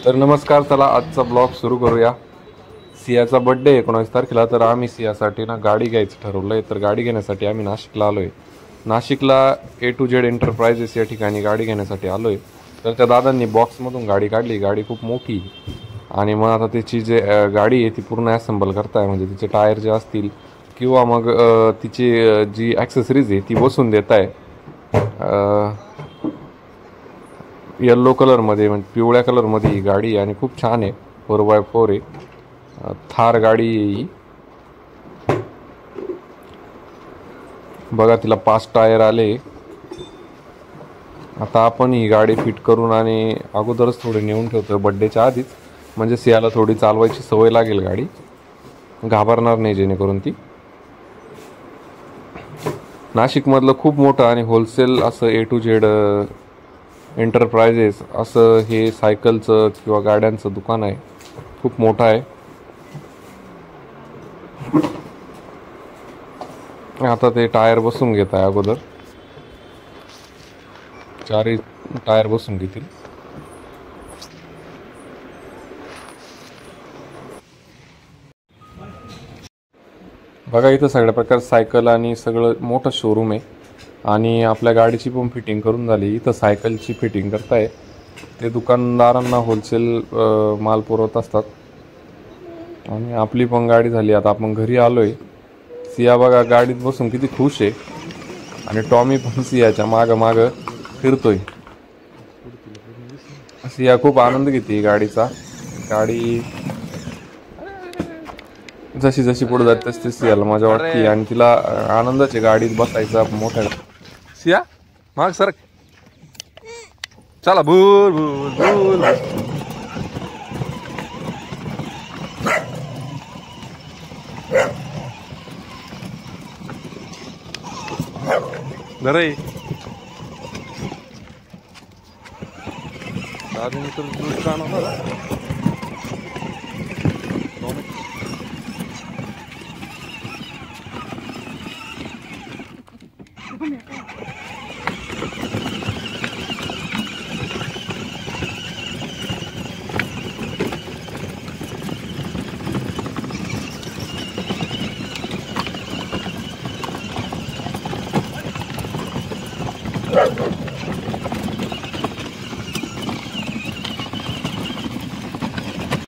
तर नमस्कार, चला आजचा ब्लॉग सुरू करूया। सियाचा बड्डे 19 तारखेला, तर आम्ही सियासाठी ना गाडी घ्यायचं ठरवलं आहे। तर गाडी घेण्यासाठी आम्ही नाशिकला आलो आहे। नाशिकला A to Z एंटरप्राइजेस या ठिकाणी गाडी घेण्यासाठी आलो आहे। तर त्या दादांनी बॉक्समधून गाडी काढली, गाडी खूप मोठी आणि मग आता त्याची जे गाडी आहे ती पूर्ण ॲसेंबल करताय, म्हणजे तिचे टायर जे असतील किंवा मग तिची जी ॲक्सेसरीज आहे ती बसून देत आहे। येल्लो कलरमध्ये, म्हणजे पिवळ्या कलरमध्ये ही गाडी आणि खूप छान आहे। 4x4 आहे, थार गाडी आहे ही। बघा, तिला 5 टायर आले। आता आपण ही गाडी फिट करून आणि अगोदरच थोडी नेऊन ठेवतो बड्डेच्या आधीच, म्हणजे सियाला थोडी चालवायची सवय लागेल, गाडी घाबरणार नाही जेणेकरून ती। नाशिकमधलं खूप मोठं आणि होलसेल असं A to Z एंटरप्राइजेस असं हे सायकलचं किंवा गाड्यांचं दुकान आहे, खूप मोठं आहे। आता ते टायर बसून घेत आहे, अगोदर 4 टायर बसून घेतील। बघा, इथं सगळ्या प्रकारचं सायकल आणि सगळं मोठं शोरूम आहे आणि आपल्या गाडीची पण फिटिंग करून झाली। इथं सायकलची फिटिंग करताय, ते दुकानदारांना होलसेल माल पुरवत असतात। आणि आपली पण गाडी झाली, आता आपण घरी आलोय। सिया बघा गाडीत बसून किती खुश आहे आणि टॉमी पण सियाच्या मागं मागं फिरतोय। सिया खूप आनंद घेते गाडीचा। गाडी जशी जशी पुढे जाते तशी सियाला मजा वाटते आणि तिला आनंदाची गाडीत बसायचा मोठ्या। सिया माग सरक, चला भूल भूल भूल। घरे दादूने तर दूध का नव्हता।